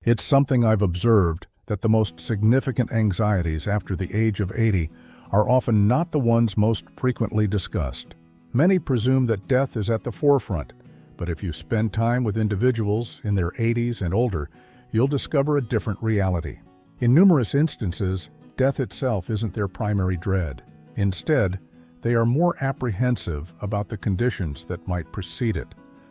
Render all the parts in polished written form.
It's something I've observed that the most significant anxieties after the age of 80 are often not the ones most frequently discussed. Many presume that death is at the forefront, but if you spend time with individuals in their 80s and older, you'll discover a different reality. In numerous instances, death itself isn't their primary dread. Instead, they are more apprehensive about the conditions that might precede it,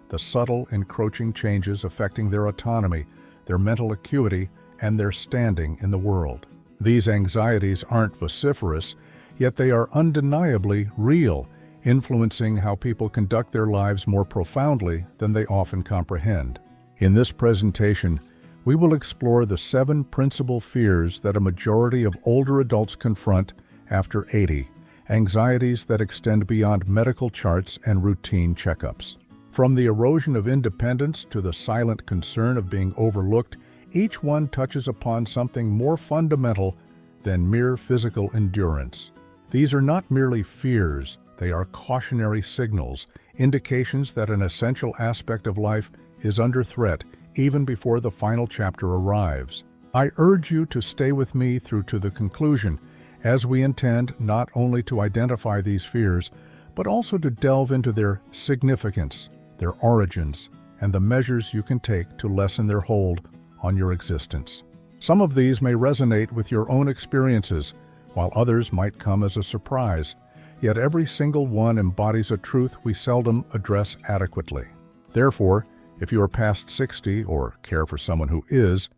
the subtle, encroaching changes affecting their autonomy, their mental acuity, and their standing in the world. These anxieties aren't vociferous, yet they are undeniably real, influencing how people conduct their lives more profoundly than they often comprehend. In this presentation, we will explore the 7 principal fears that a majority of older adults confront after 80, anxieties that extend beyond medical charts and routine checkups. From the erosion of independence to the silent concern of being overlooked, each one touches upon something more fundamental than mere physical endurance. These are not merely fears, they are cautionary signals, indications that an essential aspect of life is under threat even before the final chapter arrives. I urge you to stay with me through to the conclusion, as we intend not only to identify these fears, but also to delve into their significance, their origins, and the measures you can take to lessen their hold on your existence. Some of these may resonate with your own experiences, while others might come as a surprise, yet every single one embodies a truth we seldom address adequately. Therefore, if you are past 60 or care for someone who is,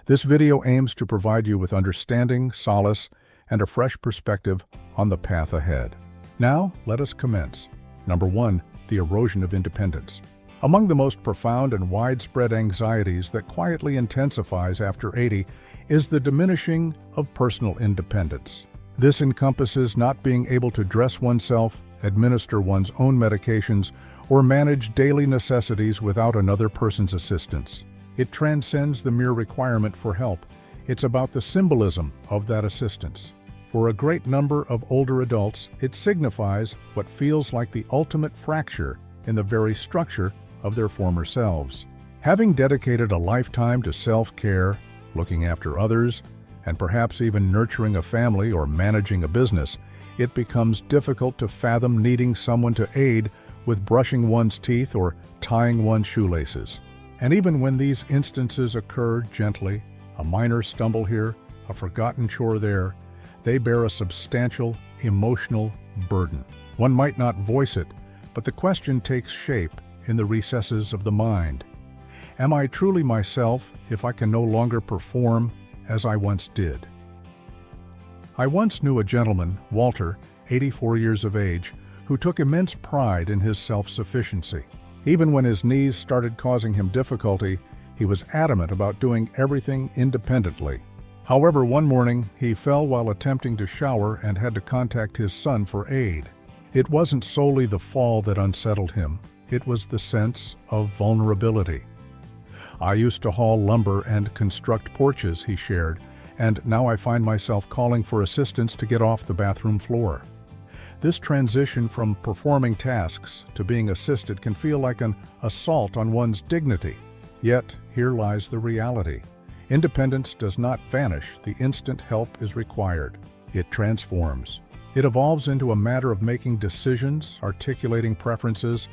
this video aims to provide you with understanding, solace, and a fresh perspective on the path ahead. Now, let us commence. Number 1. The erosion of independence. Among the most profound and widespread anxieties that quietly intensifies after 80 is the diminishing of personal independence. This encompasses not being able to dress oneself, administer one's own medications, or manage daily necessities without another person's assistance. It transcends the mere requirement for help. It's about the symbolism of that assistance. For a great number of older adults, it signifies what feels like the ultimate fracture in the very structure of their former selves. Having dedicated a lifetime to self-care, looking after others, and perhaps even nurturing a family or managing a business, it becomes difficult to fathom needing someone to aid with brushing one's teeth or tying one's shoelaces. And even when these instances occur gently, a minor stumble here, a forgotten chore there, they bear a substantial emotional burden. One might not voice it, but the question takes shape in the recesses of the mind. Am I truly myself if I can no longer perform as I once did? I once knew a gentleman, Walter, 84 years of age, who took immense pride in his self-sufficiency. Even when his knees started causing him difficulty, he was adamant about doing everything independently. However, one morning, he fell while attempting to shower and had to contact his son for aid. It wasn't solely the fall that unsettled him, it was the sense of vulnerability. I used to haul lumber and construct porches, he shared, and now I find myself calling for assistance to get off the bathroom floor. This transition from performing tasks to being assisted can feel like an assault on one's dignity. Yet, here lies the reality. Independence does not vanish the instant help is required. It transforms. It evolves into a matter of making decisions, articulating preferences,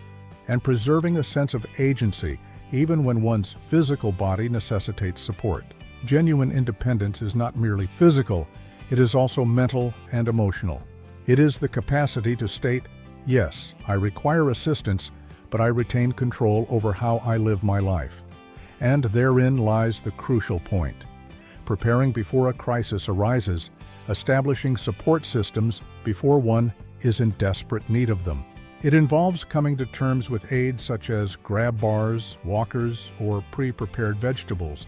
and preserving a sense of agency even when one's physical body necessitates support. Genuine independence is not merely physical, it is also mental and emotional. It is the capacity to state, yes, I require assistance, but I retain control over how I live my life. And therein lies the crucial point. Preparing before a crisis arises, establishing support systems before one is in desperate need of them. It involves coming to terms with aids such as grab bars, walkers, or pre-prepared vegetables,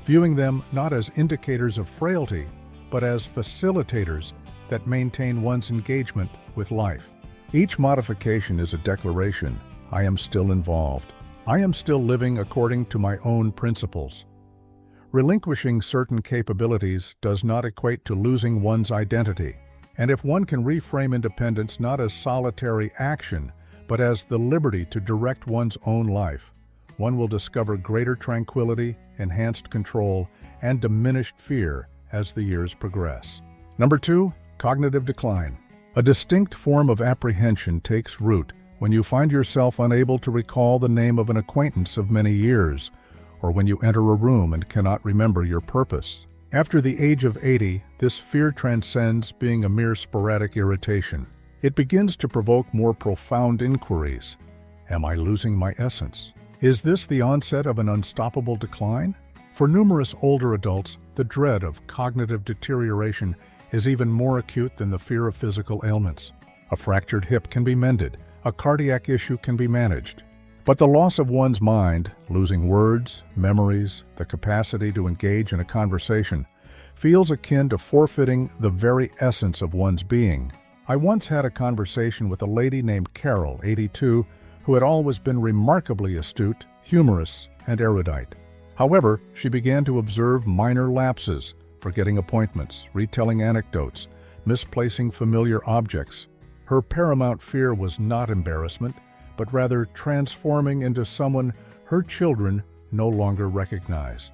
viewing them not as indicators of frailty, but as facilitators that maintain one's engagement with life. Each modification is a declaration, I am still involved. I am still living according to my own principles. Relinquishing certain capabilities does not equate to losing one's identity. And if one can reframe independence not as solitary action, but as the liberty to direct one's own life, one will discover greater tranquility, enhanced control, and diminished fear as the years progress. Number 2, cognitive decline. A distinct form of apprehension takes root when you find yourself unable to recall the name of an acquaintance of many years, or when you enter a room and cannot remember your purpose. After the age of 80, this fear transcends being a mere sporadic irritation. It begins to provoke more profound inquiries. Am I losing my essence? Is this the onset of an unstoppable decline? For numerous older adults, the dread of cognitive deterioration is even more acute than the fear of physical ailments. A fractured hip can be mended, a cardiac issue can be managed. But the loss of one's mind, losing words, memories, the capacity to engage in a conversation, feels akin to forfeiting the very essence of one's being. I once had a conversation with a lady named Carol, 82, who had always been remarkably astute, humorous, and erudite. However, she began to observe minor lapses, forgetting appointments, retelling anecdotes, misplacing familiar objects. Her paramount fear was not embarrassment, but rather transforming into someone her children no longer recognized.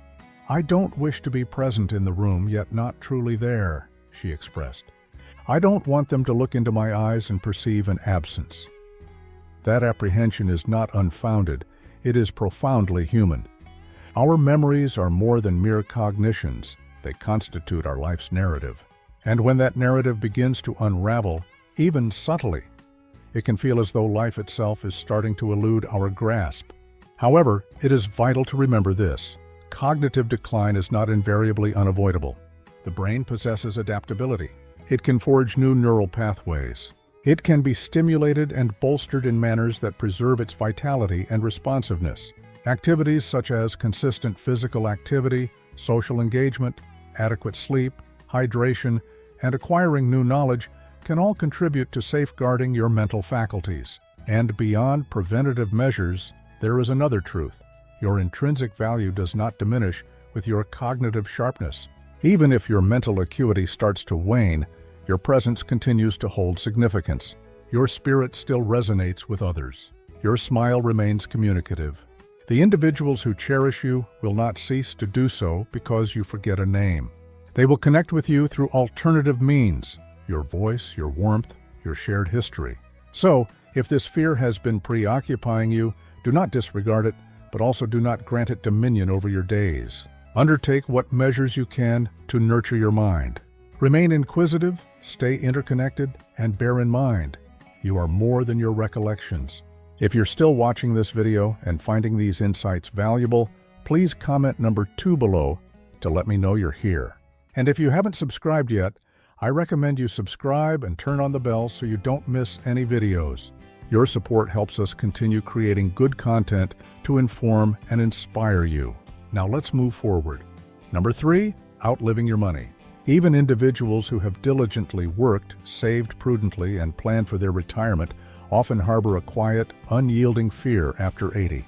"I don't wish to be present in the room, yet not truly there," she expressed. "I don't want them to look into my eyes and perceive an absence." That apprehension is not unfounded, it is profoundly human. Our memories are more than mere cognitions, they constitute our life's narrative. And when that narrative begins to unravel, even subtly, it can feel as though life itself is starting to elude our grasp. However, it is vital to remember this: cognitive decline is not invariably unavoidable. The brain possesses adaptability. It can forge new neural pathways. It can be stimulated and bolstered in manners that preserve its vitality and responsiveness. Activities such as consistent physical activity, social engagement, adequate sleep, hydration, and acquiring new knowledge can all contribute to safeguarding your mental faculties. And beyond preventative measures, there is another truth. Your intrinsic value does not diminish with your cognitive sharpness. Even if your mental acuity starts to wane, your presence continues to hold significance. Your spirit still resonates with others. Your smile remains communicative. The individuals who cherish you will not cease to do so because you forget a name. They will connect with you through alternative means: your voice, your warmth, your shared history. So, if this fear has been preoccupying you, do not disregard it, but also do not grant it dominion over your days. Undertake what measures you can to nurture your mind. Remain inquisitive, stay interconnected, and bear in mind, you are more than your recollections. If you're still watching this video and finding these insights valuable, please comment number 2 below to let me know you're here. And if you haven't subscribed yet, I recommend you subscribe and turn on the bell so you don't miss any videos. Your support helps us continue creating good content to inform and inspire you. Now let's move forward. Number 3, outliving your money. Even individuals who have diligently worked, saved prudently, and planned for their retirement often harbor a quiet, unyielding fear after 80.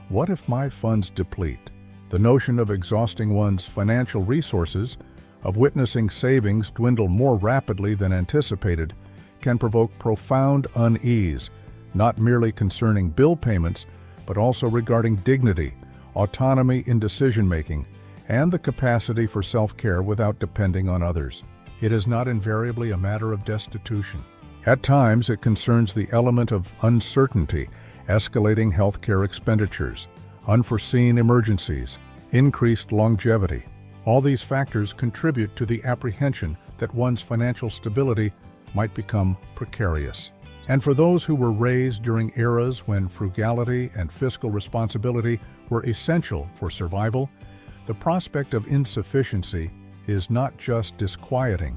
What if my funds deplete? The notion of exhausting one's financial resources, of witnessing savings dwindle more rapidly than anticipated, can provoke profound unease, not merely concerning bill payments, but also regarding dignity, autonomy in decision-making, and the capacity for self-care without depending on others. It is not invariably a matter of destitution. At times, it concerns the element of uncertainty, escalating healthcare expenditures, unforeseen emergencies, increased longevity. All these factors contribute to the apprehension that one's financial stability might become precarious. And for those who were raised during eras when frugality and fiscal responsibility were essential for survival, the prospect of insufficiency is not just disquieting,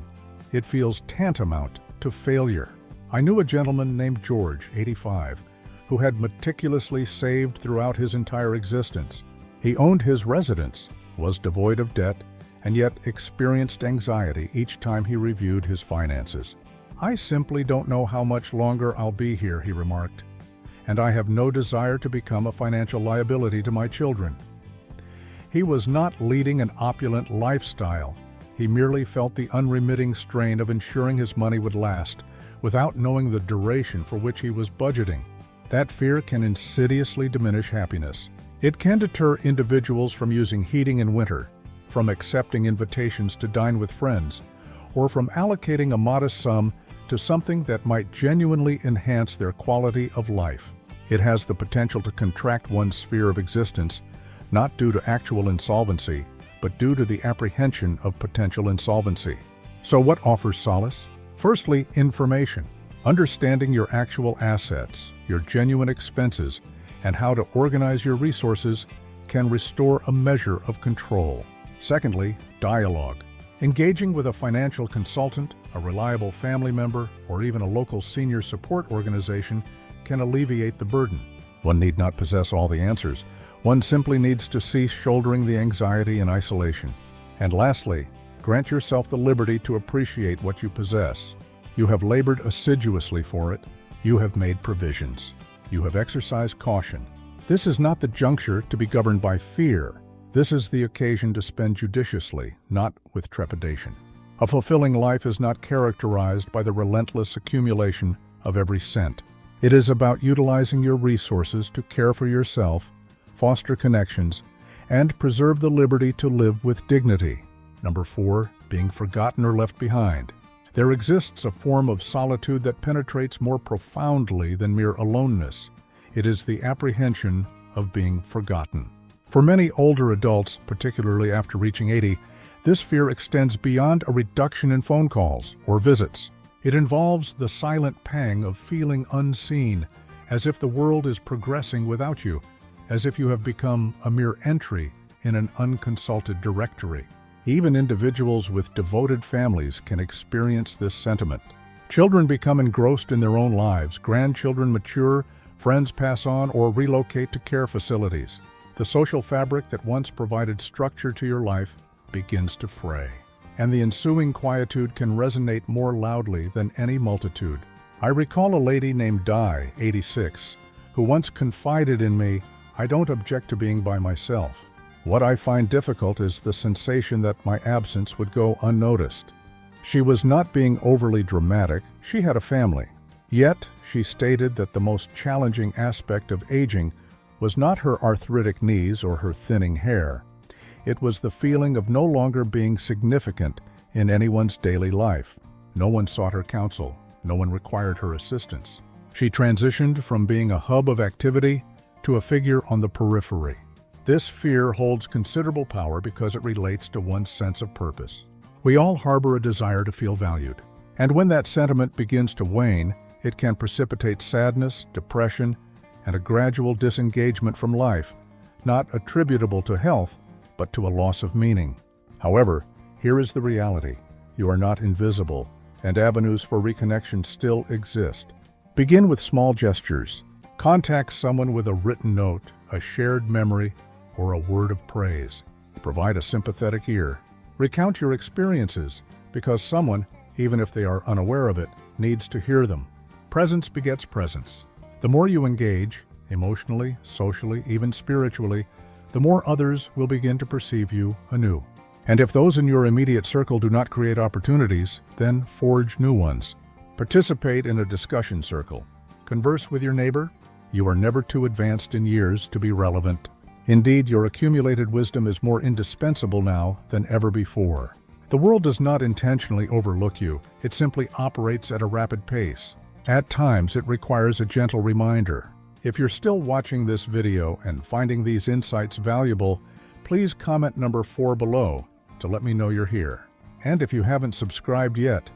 it feels tantamount to failure. I knew a gentleman named George, 85, who had meticulously saved throughout his entire existence. He owned his residence, was devoid of debt, and yet experienced anxiety each time he reviewed his finances. "I simply don't know how much longer I'll be here," he remarked, "and I have no desire to become a financial liability to my children." He was not leading an opulent lifestyle. He merely felt the unremitting strain of ensuring his money would last, without knowing the duration for which he was budgeting. That fear can insidiously diminish happiness, It can deter individuals from using heating in winter, from accepting invitations to dine with friends, or from allocating a modest sum to something that might genuinely enhance their quality of life. It has the potential to contract one's sphere of existence, not due to actual insolvency, but due to the apprehension of potential insolvency. So what offers solace? Firstly, information. Understanding your actual assets, your genuine expenses, and how to organize your resources can restore a measure of control. Secondly, dialogue. Engaging with a financial consultant, a reliable family member, or even a local senior support organization can alleviate the burden. One need not possess all the answers. One simply needs to cease shouldering the anxiety and isolation. And lastly, grant yourself the liberty to appreciate what you possess. You have labored assiduously for it. You have made provisions. You have exercised caution. This is not the juncture to be governed by fear. This is the occasion to spend judiciously, not with trepidation. A fulfilling life is not characterized by the relentless accumulation of every cent. It is about utilizing your resources to care for yourself, foster connections, and preserve the liberty to live with dignity. Number 4, being forgotten or left behind. There exists a form of solitude that penetrates more profoundly than mere aloneness. It is the apprehension of being forgotten. For many older adults, particularly after reaching 80, this fear extends beyond a reduction in phone calls or visits. It involves the silent pang of feeling unseen, as if the world is progressing without you, as if you have become a mere entry in an unconsulted directory. Even individuals with devoted families can experience this sentiment. Children become engrossed in their own lives, grandchildren mature, friends pass on or relocate to care facilities. The social fabric that once provided structure to your life begins to fray, and the ensuing quietude can resonate more loudly than any multitude. I recall a lady named Di, 86, who once confided in me, "I don't object to being by myself. What I find difficult is the sensation that my absence would go unnoticed." She was not being overly dramatic. She had a family. Yet, she stated that the most challenging aspect of aging was not her arthritic knees or her thinning hair. It was the feeling of no longer being significant in anyone's daily life. No one sought her counsel. No one required her assistance. She transitioned from being a hub of activity to a figure on the periphery. This fear holds considerable power because it relates to one's sense of purpose. We all harbor a desire to feel valued, and when that sentiment begins to wane, it can precipitate sadness, depression, and a gradual disengagement from life, not attributable to health, but to a loss of meaning. However, here is the reality. You are not invisible, and avenues for reconnection still exist. Begin with small gestures. Contact someone with a written note, a shared memory, or a word of praise. Provide a sympathetic ear. Recount your experiences, because someone, even if they are unaware of it, needs to hear them. Presence begets presence. The more you engage, emotionally, socially, even spiritually, the more others will begin to perceive you anew. And if those in your immediate circle do not create opportunities, then forge new ones. Participate in a discussion circle. Converse with your neighbor. You are never too advanced in years to be relevant. Indeed, your accumulated wisdom is more indispensable now than ever before. The world does not intentionally overlook you. It simply operates at a rapid pace. At times, it requires a gentle reminder. If you're still watching this video and finding these insights valuable, please comment number 4 below to let me know you're here. And if you haven't subscribed yet,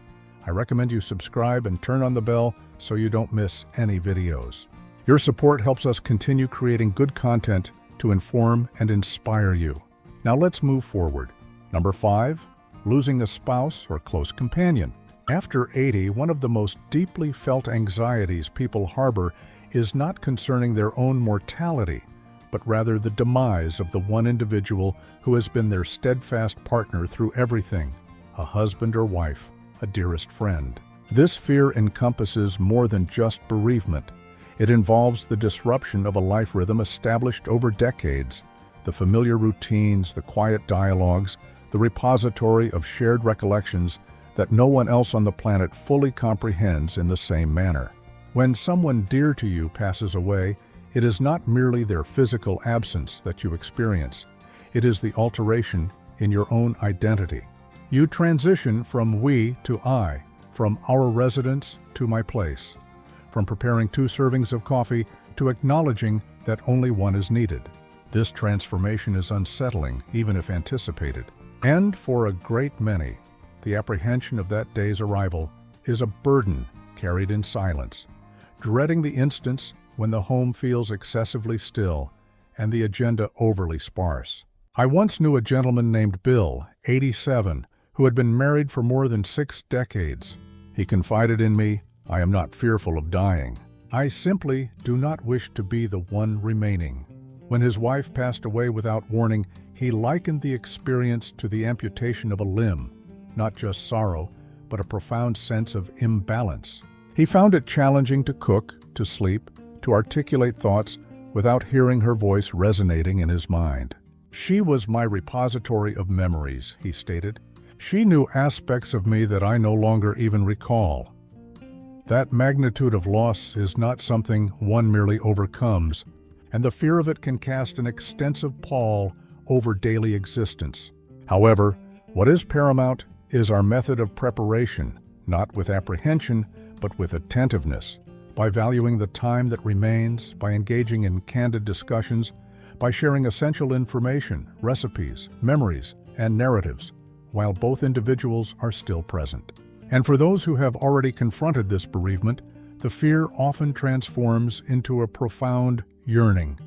I recommend you subscribe and turn on the bell so you don't miss any videos. Your support helps us continue creating good content to inform and inspire you. Now let's move forward. Number 5, losing a spouse or close companion. After 80, one of the most deeply felt anxieties people harbor is not concerning their own mortality, but rather the demise of the one individual who has been their steadfast partner through everything, a husband or wife, a dearest friend. This fear encompasses more than just bereavement. It involves the disruption of a life rhythm established over decades, the familiar routines, the quiet dialogues, the repository of shared recollections that no one else on the planet fully comprehends in the same manner. When someone dear to you passes away, It is not merely their physical absence that you experience. It is the alteration in your own identity. You transition from we to I, from our residence to my place, from preparing 2 servings of coffee to acknowledging that only one is needed. This transformation is unsettling, even if anticipated. And for a great many, the apprehension of that day's arrival is a burden carried in silence, dreading the instance when the home feels excessively still and the agenda overly sparse. I once knew a gentleman named Bill, 87, who had been married for more than 6 decades. He confided in me, "I am not fearful of dying. I simply do not wish to be the one remaining." When his wife passed away without warning, he likened the experience to the amputation of a limb, not just sorrow, but a profound sense of imbalance. He found it challenging to cook, to sleep, to articulate thoughts without hearing her voice resonating in his mind. "She was my repository of memories," he stated. "She knew aspects of me that I no longer even recall." That magnitude of loss is not something one merely overcomes, and the fear of it can cast an extensive pall over daily existence. However, what is paramount is our method of preparation, not with apprehension, but with attentiveness. By valuing the time that remains, by engaging in candid discussions, by sharing essential information, recipes, memories, and narratives, while both individuals are still present. And for those who have already confronted this bereavement, the fear often transforms into a profound yearning.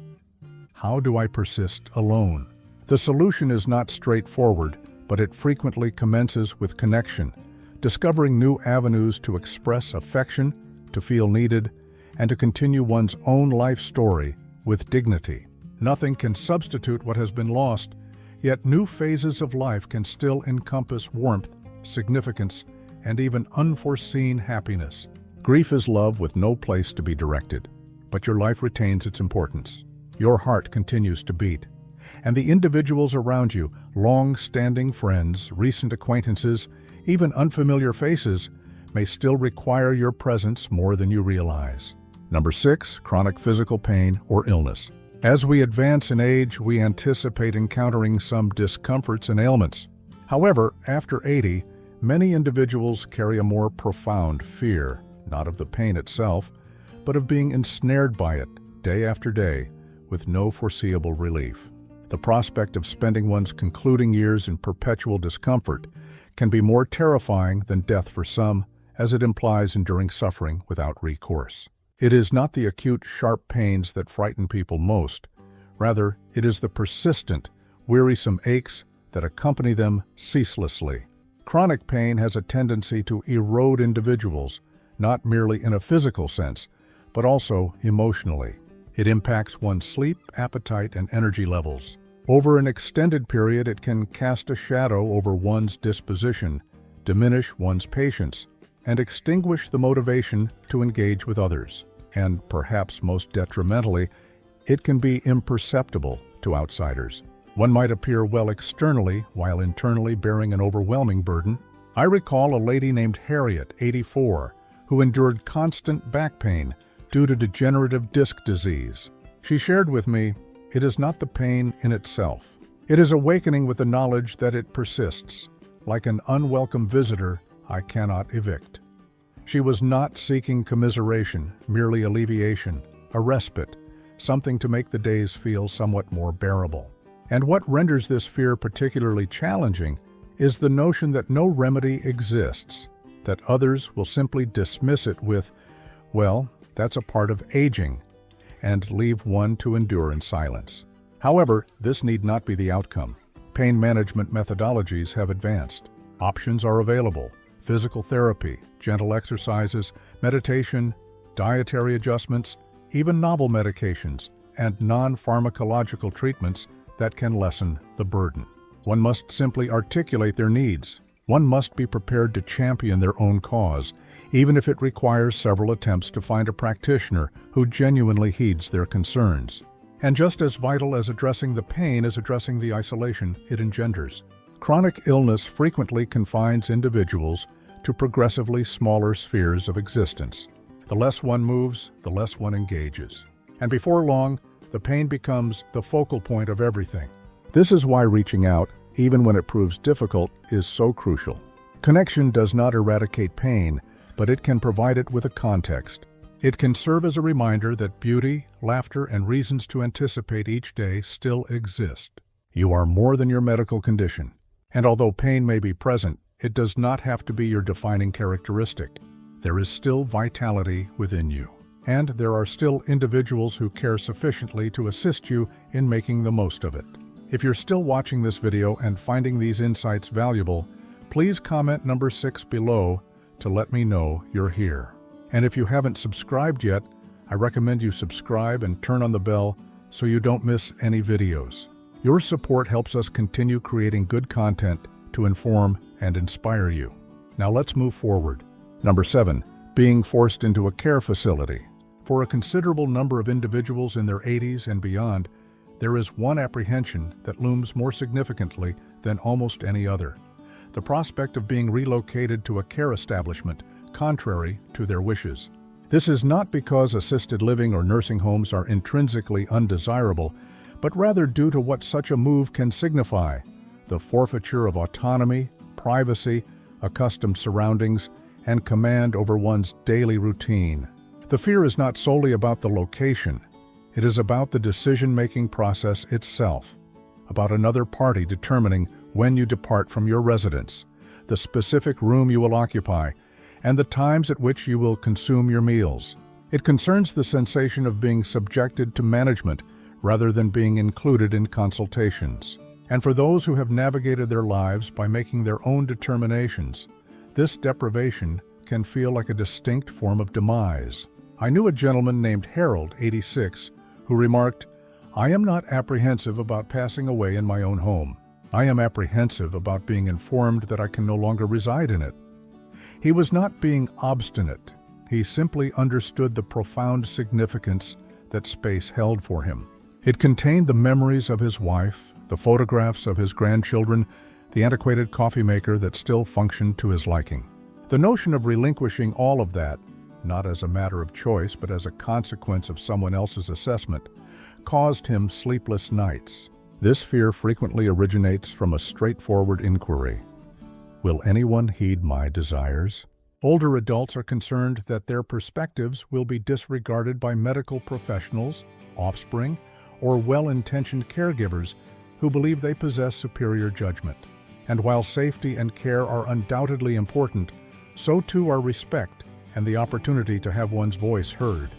How do I persist alone? The solution is not straightforward, but it frequently commences with connection, discovering new avenues to express affection, to feel needed, and to continue one's own life story with dignity. Nothing can substitute what has been lost, yet new phases of life can still encompass warmth, significance, and even unforeseen happiness. Grief is love with no place to be directed, but your life retains its importance. Your heart continues to beat, and the individuals around you, long-standing friends, recent acquaintances, even unfamiliar faces, may still require your presence more than you realize. Number 6, chronic physical pain or illness. As we advance in age, we anticipate encountering some discomforts and ailments. However, after 80, many individuals carry a more profound fear, not of the pain itself, but of being ensnared by it day after day with no foreseeable relief. The prospect of spending one's concluding years in perpetual discomfort can be more terrifying than death for some, as it implies enduring suffering without recourse. It is not the acute, sharp pains that frighten people most. Rather, it is the persistent, wearisome aches that accompany them ceaselessly. Chronic pain has a tendency to erode individuals, not merely in a physical sense, but also emotionally. It impacts one's sleep, appetite, and energy levels. Over an extended period, it can cast a shadow over one's disposition, diminish one's patience, and extinguish the motivation to engage with others. And perhaps most detrimentally, it can be imperceptible to outsiders. One might appear well externally while internally bearing an overwhelming burden. I recall a lady named Harriet, 84, who endured constant back pain due to degenerative disc disease. She shared with me, "It is not the pain in itself. It is awakening with the knowledge that it persists. Like an unwelcome visitor, I cannot evict." She was not seeking commiseration, merely alleviation, a respite, something to make the days feel somewhat more bearable. And what renders this fear particularly challenging is the notion that no remedy exists, that others will simply dismiss it with, "Well, that's a part of aging," and leave one to endure in silence. However, this need not be the outcome. Pain management methodologies have advanced. Options are available: physical therapy, gentle exercises, meditation, dietary adjustments, even novel medications, and non-pharmacological treatments that can lessen the burden. One must simply articulate their needs. One must be prepared to champion their own cause, even if it requires several attempts to find a practitioner who genuinely heeds their concerns. And just as vital as addressing the pain is addressing the isolation it engenders. Chronic illness frequently confines individuals to progressively smaller spheres of existence. The less one moves, the less one engages. And before long, the pain becomes the focal point of everything. This is why reaching out, even when it proves difficult, is so crucial. Connection does not eradicate pain, but it can provide it with a context. It can serve as a reminder that beauty, laughter, and reasons to anticipate each day still exist. You are more than your medical condition. And although pain may be present, it does not have to be your defining characteristic. There is still vitality within you. And there are still individuals who care sufficiently to assist you in making the most of it. If you're still watching this video and finding these insights valuable, please comment number 6 below to let me know you're here. And if you haven't subscribed yet, I recommend you subscribe and turn on the bell so you don't miss any videos. Your support helps us continue creating good content to inform and inspire you. Now let's move forward. Number 7, being forced into a care facility. For a considerable number of individuals in their 80s and beyond, there is one apprehension that looms more significantly than almost any other: the prospect of being relocated to a care establishment contrary to their wishes. This is not because assisted living or nursing homes are intrinsically undesirable, but rather due to what such a move can signify: the forfeiture of autonomy, privacy, accustomed surroundings, and command over one's daily routine. The fear is not solely about the location. It is about the decision-making process itself, about another party determining when you depart from your residence, the specific room you will occupy, and the times at which you will consume your meals. It concerns the sensation of being subjected to management rather than being included in consultations. And for those who have navigated their lives by making their own determinations, this deprivation can feel like a distinct form of demise. I knew a gentleman named Harold, 86, who remarked, "I am not apprehensive about passing away in my own home. I am apprehensive about being informed that I can no longer reside in it." He was not being obstinate. He simply understood the profound significance that space held for him. It contained the memories of his wife, the photographs of his grandchildren, the antiquated coffee maker that still functioned to his liking. The notion of relinquishing all of that, not as a matter of choice but as a consequence of someone else's assessment, caused him sleepless nights. This fear frequently originates from a straightforward inquiry: will anyone heed my desires? Older adults are concerned that their perspectives will be disregarded by medical professionals, offspring, or well-intentioned caregivers who believe they possess superior judgment. And while safety and care are undoubtedly important, so too are respect and the opportunity to have one's voice heard.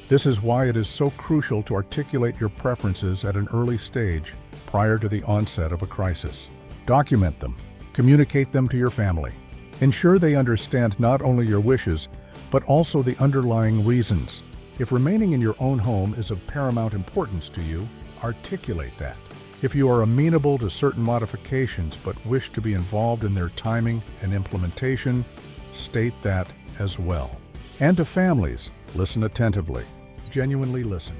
This is why it is so crucial to articulate your preferences at an early stage prior to the onset of a crisis. Document them. Communicate them to your family. Ensure they understand not only your wishes, but also the underlying reasons. If remaining in your own home is of paramount importance to you, articulate that. If you are amenable to certain modifications but wish to be involved in their timing and implementation, state that as well. And to families, listen attentively. Genuinely listen.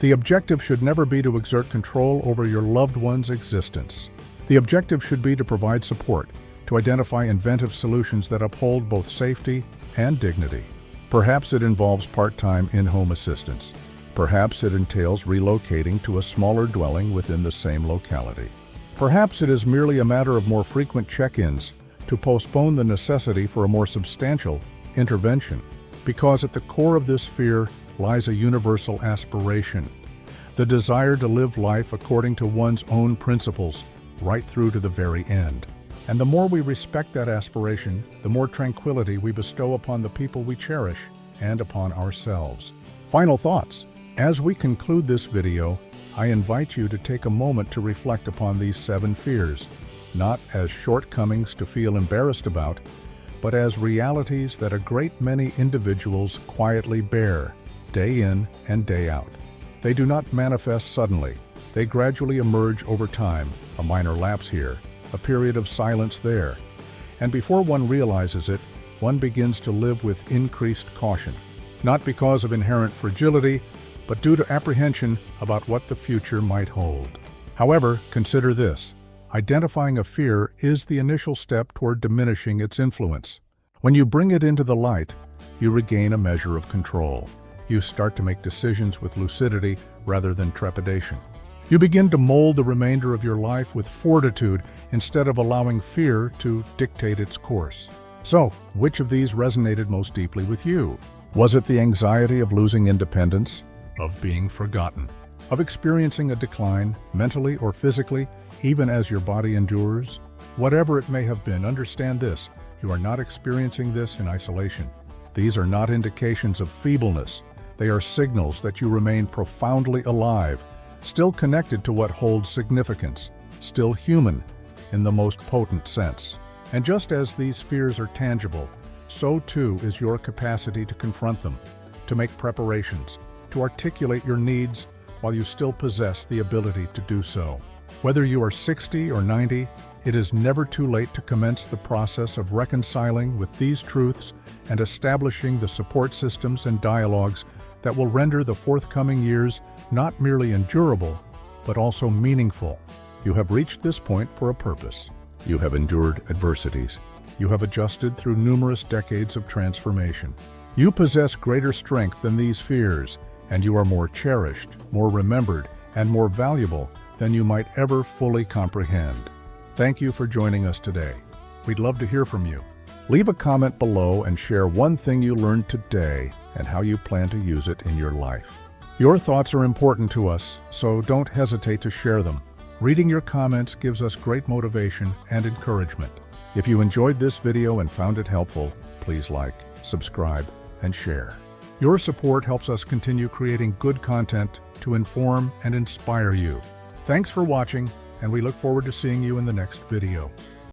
The objective should never be to exert control over your loved one's existence. The objective should be to provide support, to identify inventive solutions that uphold both safety and dignity. Perhaps it involves part-time in-home assistance. Perhaps it entails relocating to a smaller dwelling within the same locality. Perhaps it is merely a matter of more frequent check-ins to postpone the necessity for a more substantial intervention, because at the core of this fear lies a universal aspiration, the desire to live life according to one's own principles, right through to the very end. And the more we respect that aspiration, the more tranquility we bestow upon the people we cherish and upon ourselves. Final thoughts. As we conclude this video, I invite you to take a moment to reflect upon these 7 fears, not as shortcomings to feel embarrassed about, but as realities that a great many individuals quietly bear, day in and day out. They do not manifest suddenly. They gradually emerge over time, a minor lapse here, a period of silence there. And before one realizes it, one begins to live with increased caution, not because of inherent fragility, but due to apprehension about what the future might hold. However, consider this. Identifying a fear is the initial step toward diminishing its influence. When you bring it into the light, you regain a measure of control. You start to make decisions with lucidity rather than trepidation. You begin to mold the remainder of your life with fortitude instead of allowing fear to dictate its course. So, which of these resonated most deeply with you? Was it the anxiety of losing independence, of being forgotten, of experiencing a decline, mentally or physically, even as your body endures? Whatever it may have been, understand this: you are not experiencing this in isolation. These are not indications of feebleness. They are signals that you remain profoundly alive, still connected to what holds significance, still human in the most potent sense. And just as these fears are tangible, so too is your capacity to confront them, to make preparations, to articulate your needs while you still possess the ability to do so. Whether you are 60 or 90, it is never too late to commence the process of reconciling with these truths and establishing the support systems and dialogues that will render the forthcoming years not merely endurable, but also meaningful. You have reached this point for a purpose. You have endured adversities. You have adjusted through numerous decades of transformation. You possess greater strength than these fears, and you are more cherished, more remembered, and more valuable than you might ever fully comprehend. Thank you for joining us today. We'd love to hear from you. Leave a comment below and share one thing you learned today and how you plan to use it in your life. Your thoughts are important to us, so don't hesitate to share them. Reading your comments gives us great motivation and encouragement. If you enjoyed this video and found it helpful, please like, subscribe, and share. Your support helps us continue creating good content to inform and inspire you. Thanks for watching, and we look forward to seeing you in the next video.